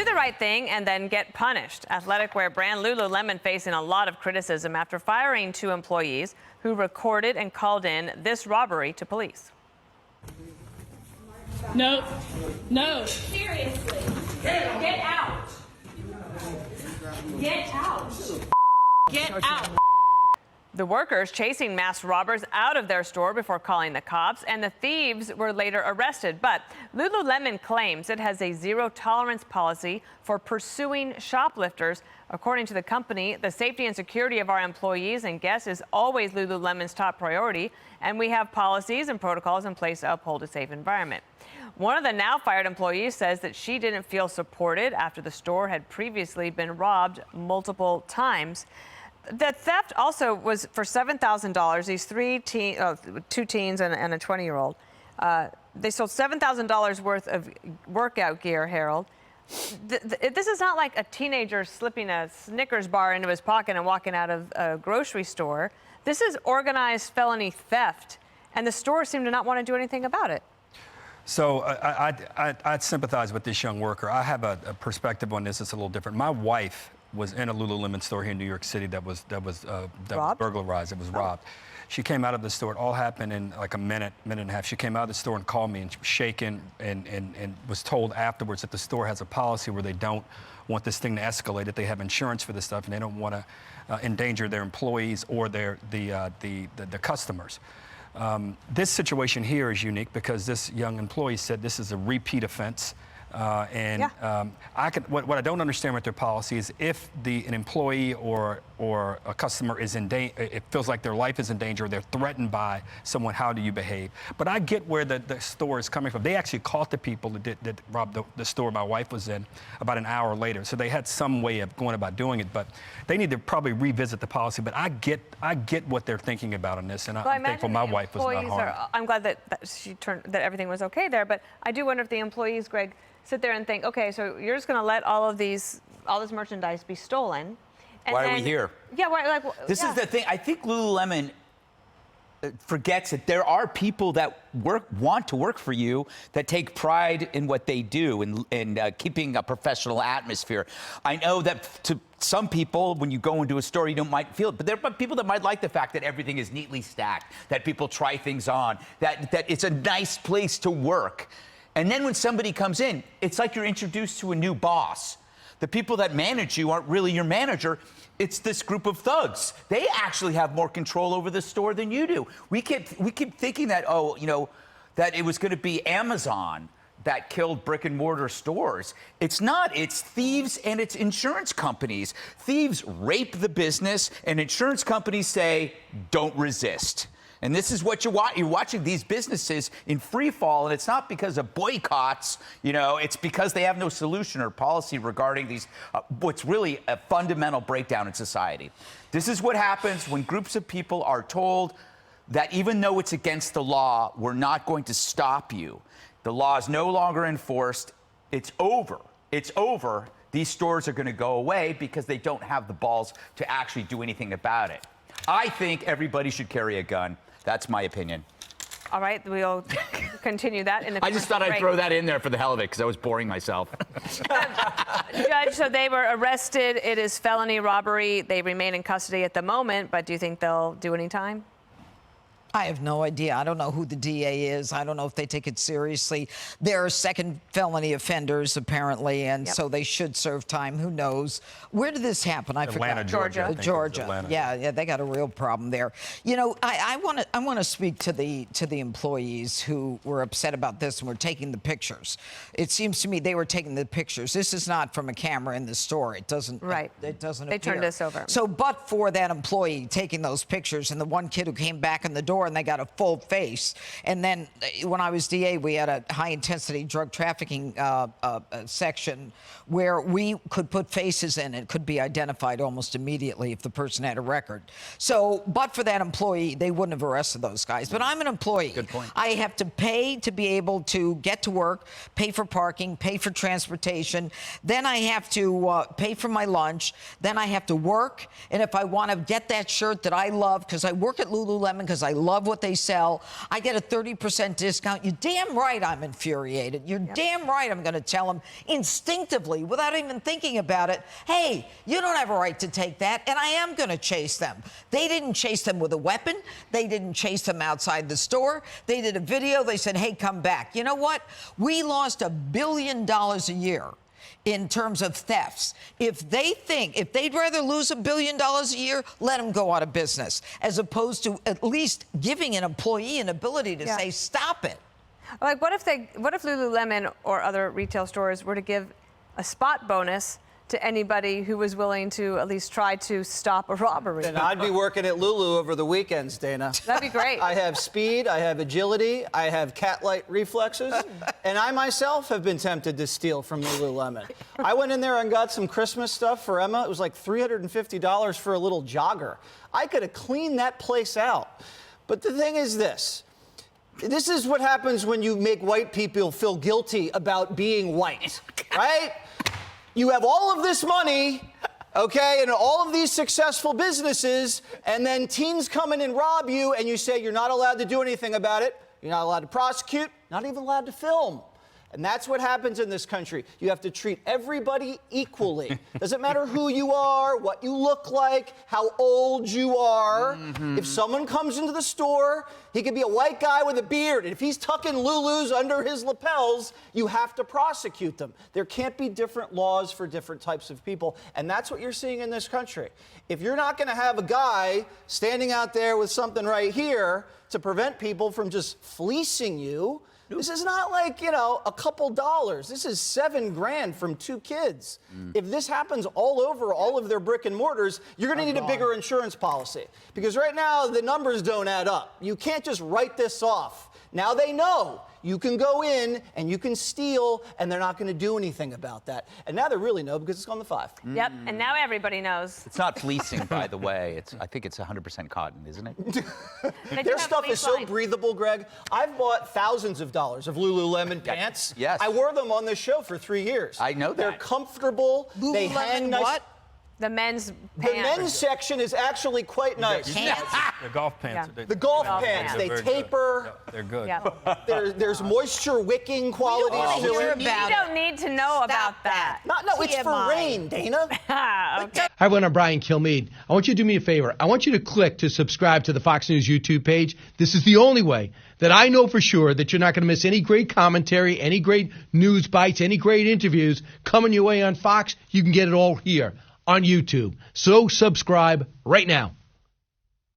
do the right thing and then get punished. Athletic wear brand Lululemon facing a lot of criticism after firing 2 employees who recorded and called in this robbery to police. No. Seriously. Get out. Get out. Get out. The workers chasing masked robbers out of their store before calling the cops, and the thieves were later arrested. But Lululemon claims it has a zero-tolerance policy for pursuing shoplifters. According to the company, the safety and security of our employees and guests is always Lululemon's top priority, and we have policies and protocols in place to uphold a safe environment. One of the now fired employees says that she didn't feel supported after the store had previously been robbed multiple times. The theft also was for $7,000. These 2 teens and a 20-year-old. They sold $7,000 worth of workout gear, Harold. This is not like a teenager slipping a Snickers bar into his pocket and walking out of a grocery store. This is organized felony theft, and the store seemed to not want to do anything about it. So I'd sympathize with this young worker. I have a perspective on this that's a little different. My wife was in a Lululemon store here in New York City that was burglarized. It was robbed. She came out of the store. It all happened in like a minute and a half. She came out of the store and called me and shaken and was told afterwards that the store has a policy where they don't want this thing to escalate, that they have insurance for this stuff and they don't want to endanger their employees or the customers. This situation here is unique because this young employee said this is a repeat offense. What I don't understand with their policy is if an employee or a customer is in danger, it feels like their life is in danger, they're threatened by someone, how do you behave? But I get where the store is coming from. They actually caught the people that robbed the store my wife was in about an hour later. So they had some way of going about doing it, but they need to probably revisit the policy. But I get what they're thinking about on this, and I'm thankful my wife was not harmed. I'm glad that everything was okay there, but I do wonder if the employees, Greg, sit there and think, okay, so you're just going to let all this merchandise be stolen. And why are we here? Yeah, why? This is the thing. I think Lululemon forgets that there are people that want to work for you, that take pride in what they do and keeping a professional atmosphere. I know that to some people, when you go into a store, you don't might feel it, but there are people that might like the fact that everything is neatly stacked, that people try things on, that it's a nice place to work. And then when somebody comes in, it's like you're introduced to a new boss. The people that manage you aren't really your manager. It's this group of thugs. They actually have more control over the store than you do. We keep thinking that, that it was going to be Amazon that killed brick and mortar stores. It's not. It's thieves and it's insurance companies. Thieves rape the business and insurance companies say, don't resist. And this is what you're watching these businesses in free fall, and it's not because of boycotts, it's because they have no solution or policy regarding these, what's really a fundamental breakdown in society. This is what happens when groups of people are told that even though it's against the law, we're not going to stop you. The law is no longer enforced. It's over. It's over. These stores are going to go away because they don't have the balls to actually do anything about it. I think everybody should carry a gun. That's my opinion. All right, we'll continue that in the. I just thought I'd throw that in there for the hell of it because I was boring myself. Judge, so they were arrested. It is felony robbery. They remain in custody at the moment, but do you think they'll do any time? I have no idea. I don't know who the DA is. I don't know if they take it seriously. They're second felony offenders, apparently, and so they should serve time. Who knows? Where did this happen? I forgot. Georgia. Georgia. Yeah, they got a real problem there. I want to speak to the employees who were upset about this and were taking the pictures. It seems to me they were taking the pictures. This is not from a camera in the store. It doesn't. Right. It doesn't. They turned this over. So, but for that employee taking those pictures and the one kid who came back in the door and they got a full face. And then when I was DA, we had a high-intensity drug trafficking section where we could put faces in. It could be identified almost immediately if the person had a record. So, but for that employee, they wouldn't have arrested those guys. But I'm an employee. Good point. I have to pay to be able to get to work, pay for parking, pay for transportation. Then I have to pay for my lunch. Then I have to work. And if I want to get that shirt that I love, because I work at Lululemon because I love love what they sell. I get a 30% discount. You're damn right I'm infuriated. You're damn right I'm going to tell them instinctively, without even thinking about it, hey, you don't have a right to take that, and I am going to chase them. They didn't chase them with a weapon. They didn't chase them outside the store. They did a video. They said, hey, come back. You know what? We lost $1 billion a year in terms of thefts. If they'd rather lose $1 billion a year, let them go out of business, as opposed to at least giving an employee an ability to say, stop it. Like, what if Lululemon or other retail stores were to give a spot bonus to anybody who was willing to at least try to stop a robbery? Then I'd be working at Lulu over the weekends, Dana. That'd be great. I have speed, I have agility, I have cat-like reflexes, and I myself have been tempted to steal from Lululemon. I went in there and got some Christmas stuff for Emma. It was like $350 for a little jogger. I could have cleaned that place out. But the thing is this. This is what happens when you make white people feel guilty about being white, right? You have all of this money, okay, and all of these successful businesses, and then teens come in and rob you, and you say you're not allowed to do anything about it. You're not allowed to prosecute, not even allowed to film. And that's what happens in this country. You have to treat everybody equally. Doesn't matter who you are, what you look like, how old you are. If someone comes into the store, he could be a white guy with a beard. And if he's tucking Lulus under his lapels, you have to prosecute them. There can't be different laws for different types of people. And that's what you're seeing in this country. If you're not going to have a guy standing out there with something right here to prevent people from just fleecing you, this is not like, you know, a couple dollars. This is $7 grand from 2 kids. If this happens all over all of their brick and mortars, you're going to need a bigger insurance policy. Because right now, the numbers don't add up. You can't just write this off. Now they know you can go in and you can steal, and they're not going to do anything about that. And now they really know because it's on the 5. Yep, and now everybody knows. It's not fleecing, by the way. I think it's 100% cotton, isn't it? Their stuff is so breathable, Greg. I've bought thousands of dollars of Lululemon pants. Yes. I wore them on this show for 3 years. I know that. They're comfortable. They hang nice. What? The men's The pants. men's section is actually quite nice. The golf pants. Yeah. The golf Golf pants, pants. they They're very taper. good. They're good. Yeah. There's moisture wicking qualities wanna to hear it. You about don't need to know about that. No, it's for TMI. rain, Dana. Okay. Hi, everyone. I'm Brian Kilmeade. I want you to do me a favor. I want you to click to subscribe to the Fox News YouTube page. This is the only way that I know for sure that you're not going to miss any great commentary, any great news bites, any great interviews coming your way on Fox. You can get it all here on YouTube. So subscribe right now.